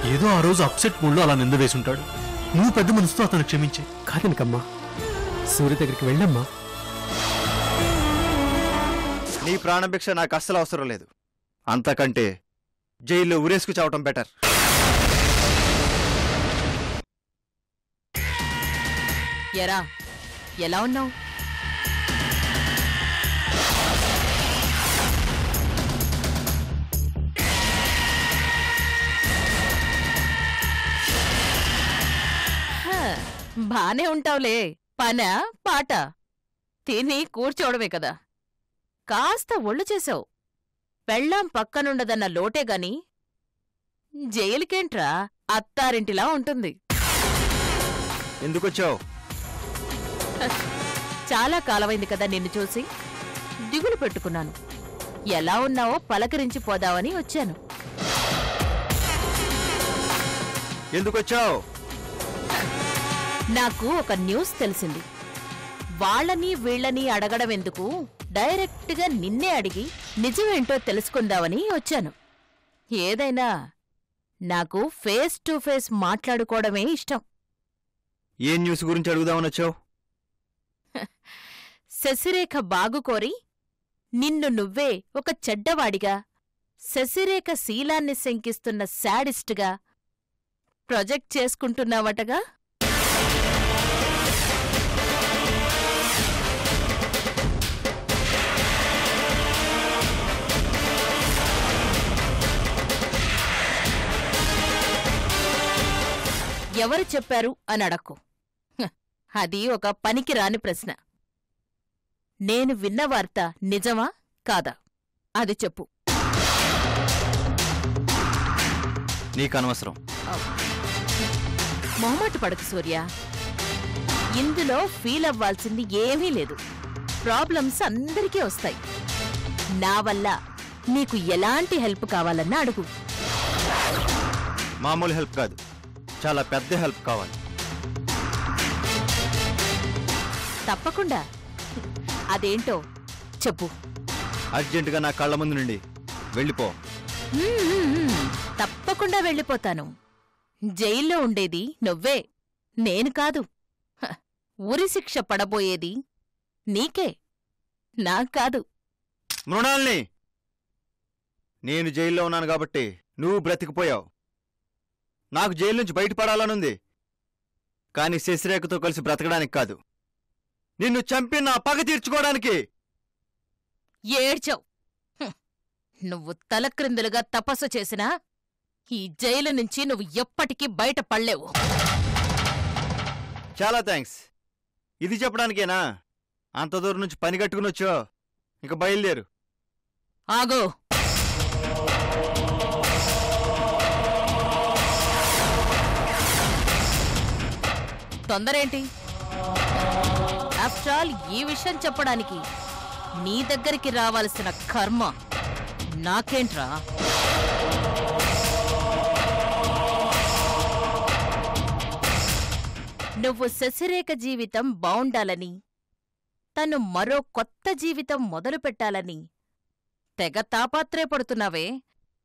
ఏదో ఆ రోజు అప్సెట్ మూడ్లో అలా నింద వేసుంటాడు. నువ్వు పెద్ద మనసుతో అతను క్షమించే. కాదనకమ్మా, సూర్య దగ్గరికి వెళ్ళమ్మా. నీ ప్రాణభిక్ష నాకు అస్సలు అవసరం లేదు. అంతకంటే జైల్లో ఉరేసుకు చావటం బెటర్. ఎరా, ఎలా ఉన్నావు? బానే ఉంటావులే. పనా పాట తిని కూర్చోవడమే కదా. కాస్త ఒళ్ళు చేసావు. పెళ్ళాం పక్కనుండదన్న లోటేగాని జైలుకేంట్రా, అత్తారింటిలా ఉంటుంది. ఎందుకొచ్చావు? చాలా కాలమైంది కదా నిన్ను చూసి. దిగులు పెట్టుకున్నాను. ఎలా ఉన్నావో పలకరించి పోదావని వచ్చాను. ఎందుకొచ్చావు? నాకు ఒక న్యూస్ తెలిసింది. వాళ్ళని వీళ్ళని అడగడం ఎందుకు, డైరెక్ట్గా నిన్నే అడిగి నిజమేంటో తెలుసుకుందామని వచ్చాను. ఏదైనా నాకు ఫేస్ టు ఫేస్ మాట్లాడుకోవడమే ఇష్టం. ఏ న్యూస్ గురించి అడుగుదామని వచ్చావు? శశిరేఖ బాగుకోరి నిన్ను నువ్వే ఒక చెడ్డవాడిగా, శశిరేఖ శీలాన్ని శంకిస్తున్న శాడిస్ట్గా ప్రొజెక్ట్ చేసుకుంటున్నావటగా. ఎవరు చెప్పారు అని అడక్కు. అది ఒక పనికిరాని ప్రశ్న. నేను విన్న వార్త నిజమా కాదా అది చెప్పు. నీకనవసరం. మొహమాట పడకు సూర్య. ఇందులో ఫీల్ అవ్వాల్సింది ఏమీ లేదు. ప్రాబ్లమ్స్ అందరికీ వస్తాయి. నా వల్ల నీకు ఎలాంటి హెల్ప్ కావాలన్నా అడుగు. మామూలు హెల్ప్ కాదు, చాలా పెద్ద హెల్ప్ కావాలి. తప్పకుండా. అదేంటో చెప్పు. అర్జెంటుగా నా కళ్ళ ముందు నుండి వెళ్ళిపో. తప్పకుండా వెళ్ళిపోతాను. జైల్లో ఉండేది నువ్వే, నేను కాదు. ఉరిశిక్ష పడబోయేది నీకే, నాకు కాదు. మృణాల్ని, నేను జైల్లో ఉన్నాను కాబట్టి నువ్వు బ్రతికిపోయావు. నాకు జైలు నుంచి బయటపడాలనుంది, కాని శశిరేఖతో కలిసి బ్రతకడానికి కాదు, నిన్ను చంపి నా పగ తీర్చుకోవడానికి. ఏడ్చావు. నువ్వు తలక్రిందులుగా తపస్సు చేసినా ఈ జైలు నుంచి నువ్వు ఎప్పటికీ బయట పడలేవు. చాలా థ్యాంక్స్. ఇది చెప్పడానికేనా అంత దూరం నుంచి పని కట్టుకుని వచ్చో? ఇక బయలుదేరు. ఆగో. తొందరేంటి? ఆఫ్టర్ ఆల్ ఈ విషయం చెప్పడానికి నీ దగ్గరికి రావాల్సిన కర్మ నాకేంట్రా? నువ్వు శశిరేఖ జీవితం బావుండాలని, తను మరో కొత్త జీవితం మొదలుపెట్టాలని తెగ తాపత్రయపడుతున్నావే.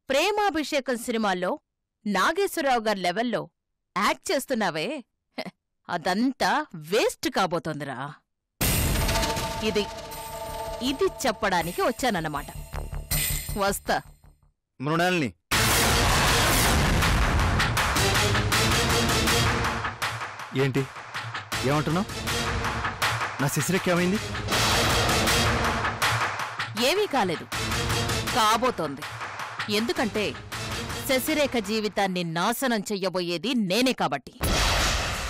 ప్రేమాభిషేకం సినిమాల్లో నాగేశ్వరరావు గారి లెవెల్లో యాక్ట్ చేస్తున్నావే, అదంతా వేస్ట్ కాబోతోందిరా. ఇది చెప్పడానికి వచ్చానన్నమాట. వస్తా. మృణాల్ని, ఏంటి ఏమంటున్నావు? నా శశిరేఖ ఏమైంది? ఏమీ కాలేదు, కాబోతోంది. ఎందుకంటే శశిరేఖ జీవితాన్ని నాశనం చెయ్యబోయేది నేనే కాబట్టి.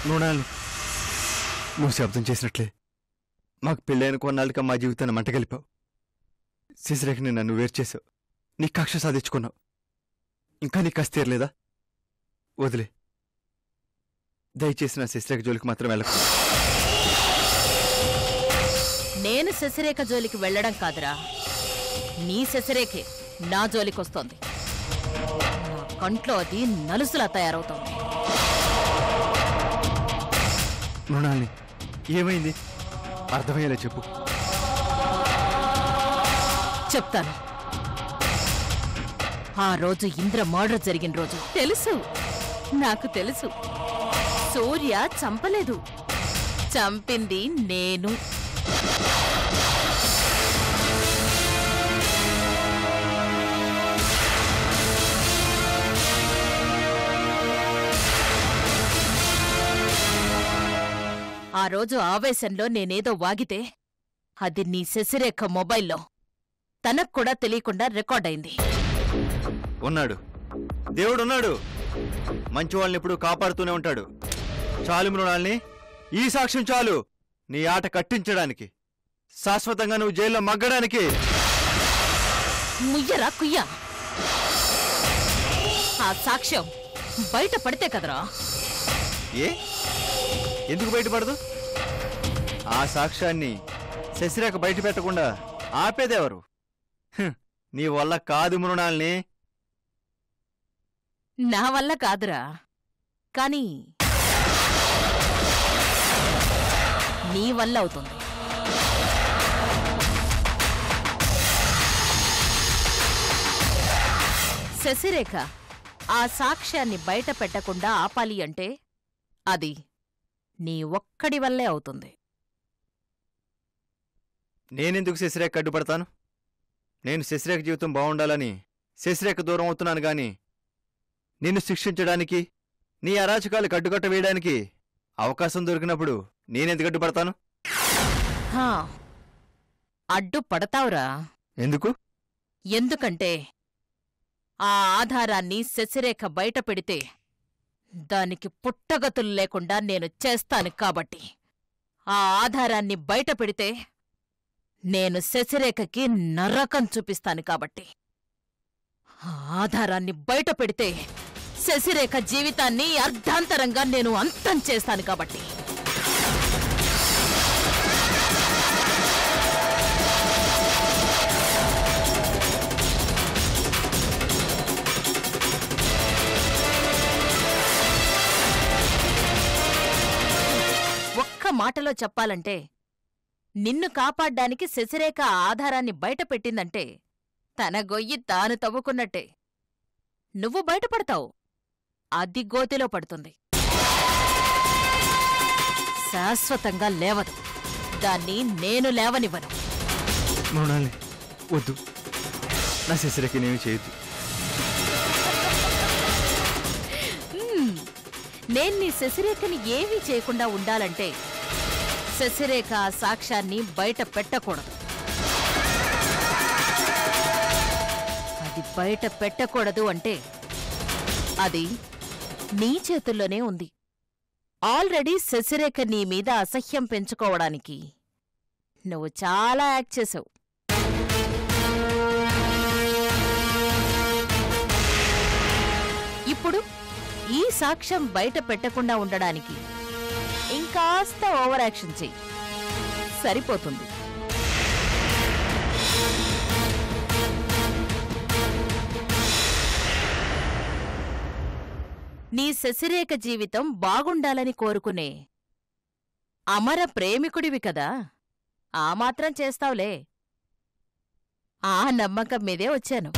మృణాల్ని, నువ్వు శబ్దం చేసినట్లే మాకు పెళ్ళైన కొన్నాళ్ళుగా మా జీవితాన్ని మంటగలిపావు. శశిరేఖని నన్ను వేరు చేసావు, నీ కక్ష సాధించుకున్నావు. ఇంకా నీ కసి తీరలేదా? వదిలే. దయచేసి నా శశిరేఖ జోలికి మాత్రం వెళ్ళకు. నేను శశిరేఖ జోలికి వెళ్లడం కాదురా, నీ శశిరేఖే నా జోలికొస్తోంది. నా కంట్లో అది నలుసులా తయారవుతోంది. మృణాల్ని, ఏమైంది? అర్థమయ్యేలా చెప్పు. చెప్తాను. ఆ రోజు ఇంద్ర మర్డర్ జరిగిన రోజు తెలుసు, నాకు తెలుసు. సూర్య చంపలేదు, చంపింది నేను. ఆ రోజు ఆవేశంలో నేనేదో వాగితే అది నీ శశిరేఖ మొబైల్లో తనక్కూడా తెలియకుండా రికార్డయింది. ఉన్నాడు, దేవుడున్నాడు. మంచి వాళ్ళని ఎప్పుడు కాపాడుతూనే ఉంటాడు. చాలు మృణాల్ని, ఈ సాక్ష్యం చాలు నీ ఆట కట్టించడానికి, శాశ్వతంగా నువ్వు జైల్లో మగ్గడానికి. ముయ్యరా కుయ్యా, ఆ సాక్ష్యం బయట పడితే కదరా. ఏ ఎందుకు బయటపడదు? ఆ సాక్ష్యాన్ని శశిరేఖ బయట పెట్టకుండా ఆపేదెవరు? నీ వల్ల కాదు మృణాల్ని. నా వల్ల కాదురా, కాని నీ వల్ల అవుతుంది. శశిరేఖ ఆ సాక్ష్యాన్ని బయట పెట్టకుండా ఆపాలి అంటే అది నీ ఒక్కడి వల్లే అవుతుంది. నేనెందుకు శశిరేఖ అడ్డుపడతాను? నేను శశిరేఖ జీవితం బాగుండాలని శశిరేఖ దూరం అవుతున్నాను గాని నిన్ను శిక్షించడానికి, నీ అరాచకాలు కట్టుకట్ట వేయడానికి అవకాశం దొరికినప్పుడు నేనెందుకు అడ్డుపడతాను? అడ్డుపడతావురా. ఎందుకు? ఎందుకంటే ఆ ఆధారాన్ని శశిరేఖ బయట పెడితే దానికి పుట్టగతులు లేకుండా నేను చేస్తాను కాబట్టి. ఆ ఆధారాన్ని బయట పెడితే నేను శశిరేఖకి నరకం చూపిస్తాను కాబట్టి. ఆ ఆధారాన్ని బయట పెడితే శశిరేఖ జీవితాన్ని అర్ధాంతరంగా నేను అంతం చేస్తాను కాబట్టి. ఒక్క మాటలో చెప్పాలంటే, నిన్ను కాపాడ్డానికి శశిరేఖ ఆధారాన్ని బయటపెట్టిందంటే తన గొయ్యి తాను తవ్వుకున్నట్టే. నువ్వు బయటపడతావు, అది గోతిలో పడుతుంది. శాశ్వతంగా లేవదు, దాన్ని నేను లేవనివ్వను. మృణాలి వద్దు, నా శశిరేఖ నేమి చేయొద్దు. నేను నీ శశిరేఖని ఏమీ చేయకుండా ఉండాలంటే శశిరేఖ ఆ సాక్ష్యాన్ని బయట పెట్టకూడదు. అది బయట పెట్టకూడదు అంటే అది నీ చేతుల్లోనే ఉంది. ఆల్రెడీ శశిరేఖ నీ మీద అసహ్యం పెంచుకోవడానికి నువ్వు చాలా యాక్ట్ చేసావు. ఇప్పుడు ఈ సాక్ష్యం బయట పెట్టకుండా ఉండడానికి ఇంకాస్త ఓవర్ యాక్షన్ చెయ్యి, సరిపోతుంది. నీ శశిరేఖ జీవితం బాగుండాలని కోరుకునే అమర ప్రేమికుడివి కదా, ఆ మాత్రం చేస్తావులే. ఆ నమ్మకం మీదే వచ్చాను.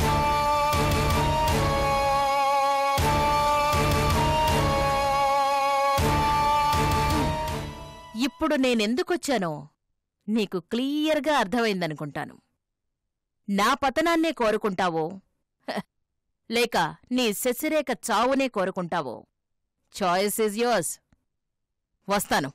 ఇప్పుడు నేనెందుకొచ్చానో నీకు క్లియర్గా అర్థమైందనుకుంటాను. నా పతనాన్నే కోరుకుంటావో లేక నీ శశిరేఖ చావునే కోరుకుంటావో, చాయిస్ ఈజ్ యోర్స్. వస్తాను.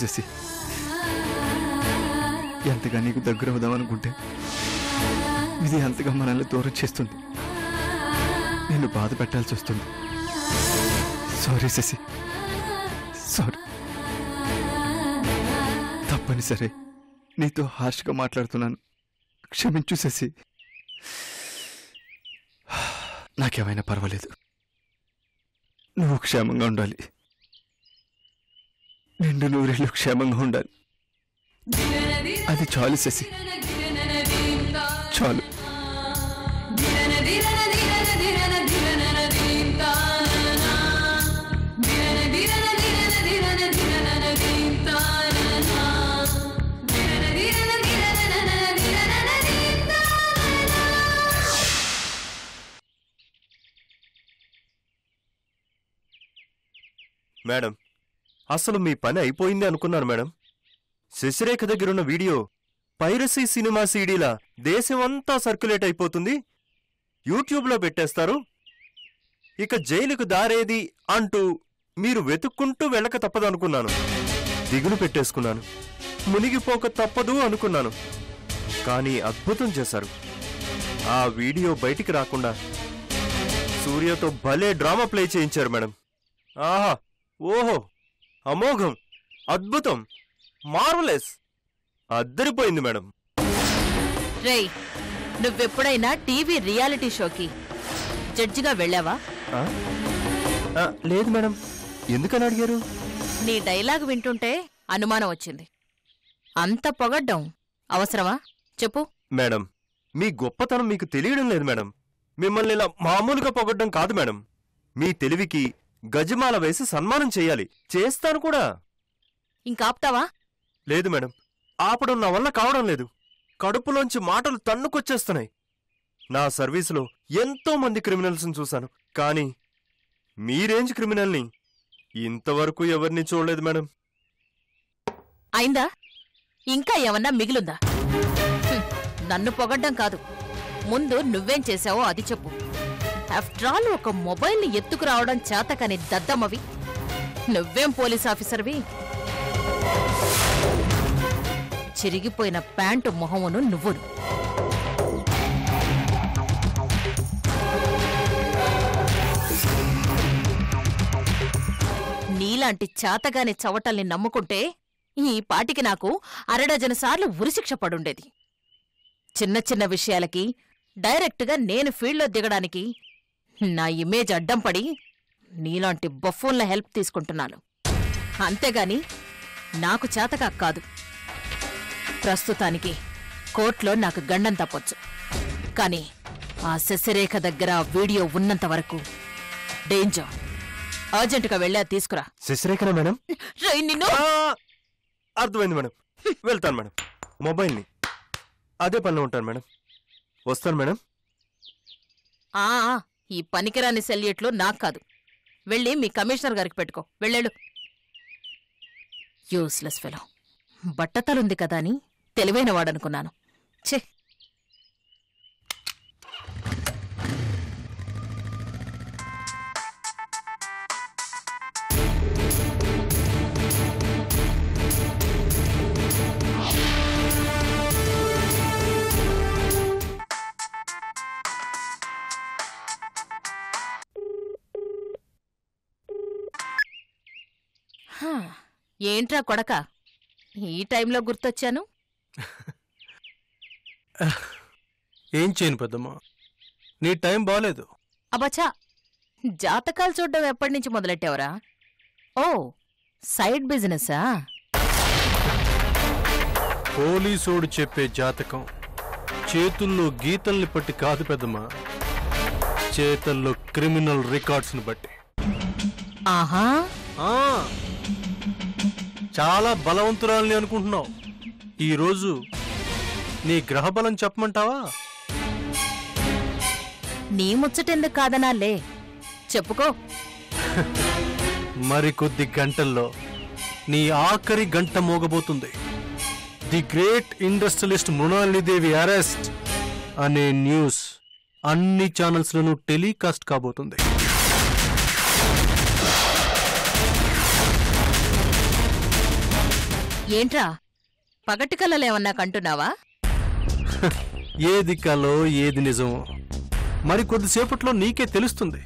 శశి. ఎంతగా నీకు దగ్గర అవుదామనుకుంటే ఇది అంతగా మనల్ని దూరం చేస్తుంది. నిన్ను బాధ పెట్టాల్సి వస్తుంది. Sorry Sashi, sorry. తప్పనిసరి నీతో హార్ష్గా మాట్లాడుతున్నాను, క్షమించు శశి. నాకేమైనా పర్వాలేదు, నువ్వు క్షేమంగా ఉండాలి. నిండు నూరేళ్ళు క్షేమంగా ఉండాలి. అది చాలు శశి, చాలు. మేడం, అసలు మీ పని అయిపోయింది అనుకున్నాను మేడం. శశిరేఖ దగ్గరున్న వీడియో పైరసీ సినిమా సీడీలా దేశమంతా సర్క్యులేట్ అయిపోతుంది, యూట్యూబ్లో పెట్టేస్తారు. ఇక జైలుకు దారేది అంటూ మీరు వెతుక్కుంటూ వెళ్ళక తప్పదు అనుకున్నాను. దిగులు పెట్టేసుకున్నాను, మునిగిపోక తప్పదు అనుకున్నాను. కానీ అద్భుతం చేశారు. ఆ వీడియో బయటికి రాకుండా సూర్యతో భలే డ్రామా ప్లే చేయించారు మేడం. ఆహా, ఓహో, అమోఘం, అద్భుతం, మార్వలెస్, అద్దరిపోయింది మేడం. రేయ్, నువ్వెప్పుడైనా టీవీ రియాలిటీ షోకి జడ్జిగా వెళ్ళావా? లేదు మేడం. ఎందుకని అడిగారు? నీ డైలాగ్ వింటుంటే అనుమానం వచ్చింది. అంత పొగడ్డం అవసరమా చెప్పు? మేడం, మీ గొప్పతనం మీకు తెలియడం లేదు మేడం. మిమ్మల్ని ఇలా మామూలుగా పొగడ్డం కాదు మేడం. మీ తెలివికి గజమాల వేసి సన్మానం చెయ్యాలి, చేస్తాను కూడా. ఇంకాప్తావా? లేదు మేడం, ఆపడం నా వల్ల కావడం లేదు. కడుపులోంచి మాటలు తన్నుకొచ్చేస్తున్నాయి. నా సర్వీసులో ఎంతో మంది క్రిమినల్స్ని చూశాను, కానీ మీ రేంజ్ క్రిమినల్ని ఇంతవరకు ఎవరిని చూడలేదు మేడం. అయిందా? ఇంకా ఏమన్నా మిగిలుందా? నన్ను పొగడ్డం కాదు, ముందు నువ్వేం చేశావో అది చెప్పు. ఆఫ్టర్ ఆల్ ఒక మొబైల్ని ఎత్తుకురావడం చేతకని దద్దమ్మవి నువ్వేం పోలీస్ ఆఫీసర్వి? చిరిగిపోయిన ప్యాంటు మొహమును నువ్వును. నీలాంటి చేతగాని చవటల్ని నమ్ముకుంటే ఈ పాటికి నాకు అరడజన సార్లు ఉరిశిక్ష పడుండేది. చిన్న చిన్న విషయాలకి డైరెక్ట్గా నేను ఫీల్డ్లో దిగడానికి నా ఇమేజ్ అడ్డం పడి నీలాంటి బఫూన్ల హెల్ప్ తీసుకుంటున్నాను. అంతేగాని నాకు చేతగా కాదు. ప్రస్తుతానికి కోర్టులో నాకు గండం తప్పొచ్చు, కానీ ఆ శశిరేఖ దగ్గర వీడియో ఉన్నంత వరకు డేంజర్. అర్జెంటుగా వెళ్ళా తీసుకురా. శశిరేఖనా మేడం? నిన్ను అర్థమైంది మేడం, వెళ్తాను మేడం. మొబైల్ని అదే పనిలో ఉంటాను మేడం. వస్తాను మేడం. ఈ పనికిరాని సెల్యూట్లు నాకు కాదు. వెళ్ళి మీ కమిషనర్ గారికి పెట్టుకో. వెళ్ళాడు. Useless fellow. బట్టతలుంది కదా అని తెలివైన వాడనుకున్నాను. ఛే, ఏంట్రా కొడక, ఈ టైంలో గుర్తొచ్చాను? ఏం చేయను పెద్దమ్మా, నీ టైం బాలేదు. అబచా, జాతకాలు చూడ్డం ఎప్పటినుంచి మొదలెట్టావురా? ఓ, సైడ్ బిజినెసా? పోలీసోడు చెప్పే జాతకం చేతుల్లో గీతల్ని పట్టి కాదు పెద్దమ్మా, చేతల్లో క్రిమినల్ రికార్డ్స్ని బట్టి. ఆహా, చాలా బలవంతురాలని అనుకుంటున్నావు. ఈరోజు నీ గ్రహబలం చెప్పమంటావా? నీ ముచ్చటెందుకు కాదనాలే, చెప్పుకో. మరికొద్ది గంటల్లో నీ ఆఖరి గంట మోగబోతుంది. ది గ్రేట్ ఇండస్ట్రియలిస్ట్ మృణాలినీదేవి అరెస్ట్ అనే న్యూస్ అన్ని ఛానల్స్లోనూ టెలికాస్ట్ కాబోతుంది. ఏంట్రా పగటి కలలేమన్నా కంటున్నావా? ఏది కలో ఏది నిజమో మరి కొద్దిసేపట్లో నీకే తెలుస్తుంది.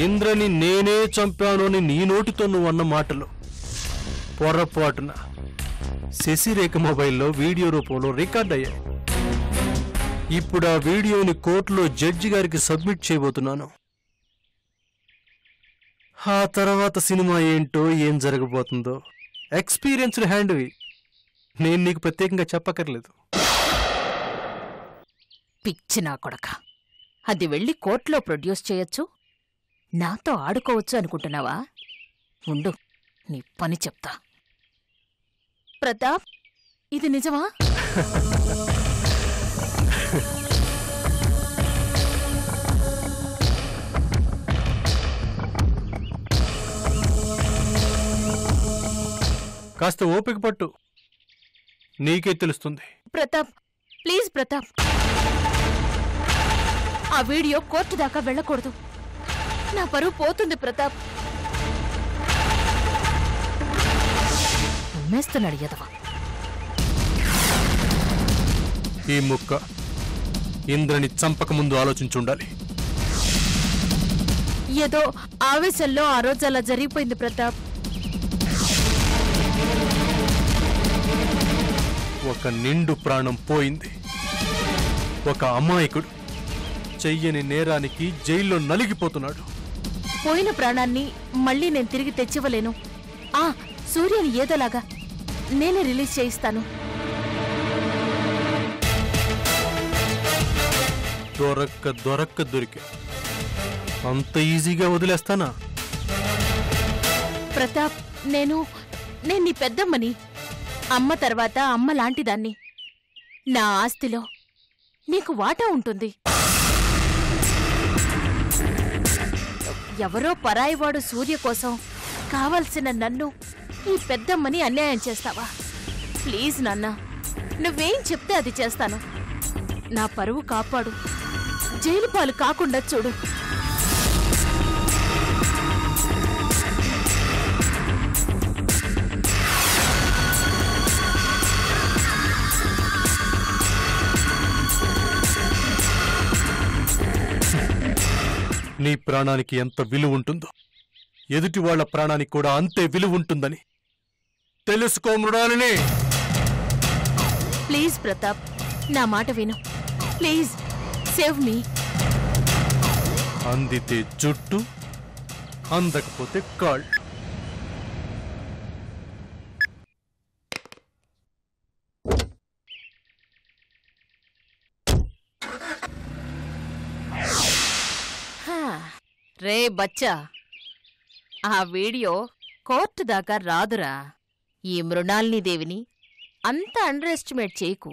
ఇంద్రని నేనే చంపాను అని నీ నోటితో నువ్వు అన్న మాటలు పొరపాటున శశిరేఖ మొబైల్లో వీడియో రూపంలో రికార్డ్ అయ్యాయి. ఇప్పుడు ఆ వీడియోని కోర్టులో జడ్జి గారికి సబ్మిట్ చేయబోతున్నాను. ఆ తర్వాత సినిమా ఏంటో ఏం జరగబోతుందో ఎక్స్పీరియన్స్డ్ హ్యాండ్వి, నేను నీకు ప్రత్యేకంగా చెప్పక్కర్లేదు. పిచ్చి నా కొడక, అది వెళ్ళి కోర్టులో ప్రొడ్యూస్ చేయొచ్చు, నాతో ఆడుకోవచ్చు అనుకుంటున్నావా? ఉండు, నీ పని చెప్తా. ప్రతాప్, ఇది నిజమా? కాస్త ఓపిక పట్టు, నీకే తెలుస్తుంది. ప్రతాప్, ప్లీజ్ ప్రతాప్, ఆ వీడియో కోర్టు దాకా వెళ్ళకూడదు. నా పరువు పోతుంది ప్రతాప్. ఉమ్మేస్తున్నాడు ఎదవా. ఈ ముక్క ఇంద్రని చంపక ముందు ఆలోచించుండాలి. ఏదో ఆవేశంలో ఆ రోజు అలా జరిగిపోయింది ప్రతాప్. ఒక నిండు ప్రాణం పోయింది. ఒక అమాయకుడు చెయ్యని నేరానికి జైల్లో నలిగిపోతున్నాడు. పోయిన ప్రాణాన్ని మళ్ళీ నేను తిరిగి తెచ్చివ్వలేను. సూర్యని ఏదోలాగా నేనే రిలీజ్ చేయిస్తాను. దొరక్క దొరికా అంత ఈజీగా వదిలేస్తానా? ప్రతాప్, నేను నీ పెద్దమ్మని. అమ్మ తర్వాత అమ్మ లాంటిదాన్ని. నా ఆస్తిలో నీకు వాటా ఉంటుంది. ఎవరో పరాయివాడు సూర్య కోసం కావలసిన నన్ను ఈ పెద్దమ్మని అన్యాయం చేస్తావా? ప్లీజ్ నాన్న, నువ్వేం చెప్తే అది చేస్తాను. నా పరువు కాపాడు, జైలు పాలు కాకుండా చూడు. నీ ప్రాణానికి ఎంత విలువ ఉంటుందో ఎదుటి వాళ్ల ప్రాణానికి కూడా అంతే విలువ ఉంటుందని తెలుసుకో మృణాలిని. ప్లీజ్ ప్రతాప్, నా మాట విను. Please save me. అందితే జుట్టు, అందకపోతే కాళ్ళు. రే బచ్చా, ఆ వీడియో కోర్టు దాకా రాదురా. ఈ మృణాలిని దేవిని అంత అండర్ ఎస్టిమేట్ చేయకు.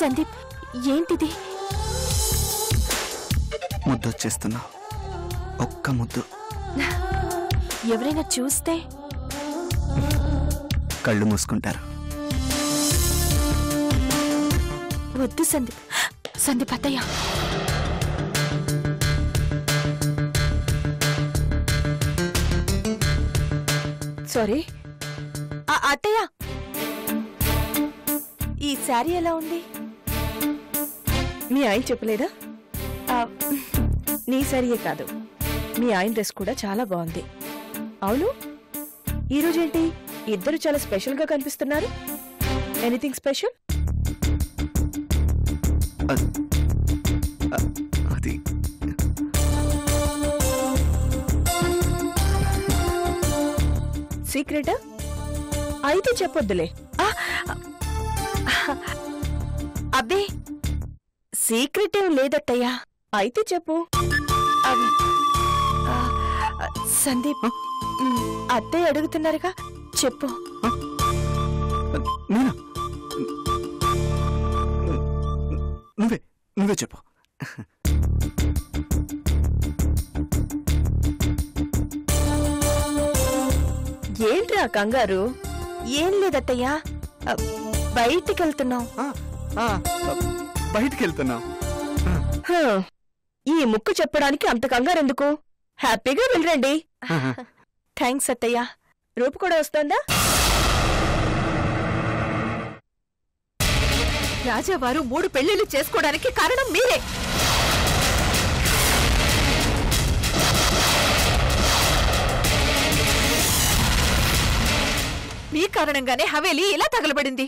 సందీప్, ఏంటిది? ముద్దొచ్చేస్తున్నా. ఒక్క ముద్దు. ఎవరైనా చూస్తే? కళ్ళు మూసుకుంటారు. వద్దు సందీప్. సందీప్ అత్తయ్య. సారీ అత్తయ్య, ఈ శారీ ఎలా ఉంది? మీ ఆయన చెప్పలేదా? నీ సరియే కాదు, మీ ఆయన డ్రెస్ కూడా చాలా బాగుంది. అవును, ఈరోజేంటి ఇద్దరు చాలా స్పెషల్ గా కనిపిస్తున్నారు? Anything special? అది సీక్రెటా? అయితే చెప్పొద్దులే. అబ్బే, సీక్రెట్ ఏం లేదత్తయ్యా. అయితే చెప్పు. సందీప్, అత్తయ్య అడుగుతున్నారుగా, చెప్పు. నేనా? నువ్వే చెప్పు. ఏంట్రా కంగారు? ఏం లేదత్తయ్యా, బయటికెళ్తున్నాం. బయటికెళ్తున్నా. ఈ ముక్కు చెప్పడానికి అంత కంగారెందుకు? హ్యాపీగా వెళ్ళండి. థ్యాంక్స్ అత్తయ్యా. రూపు కూడా వస్తోందా? రాజావారు 3 పెళ్లిళ్లు చేసుకోవడానికి కారణం మీరే. మీ కారణంగానే హవేలీ ఇలా తగలబడింది.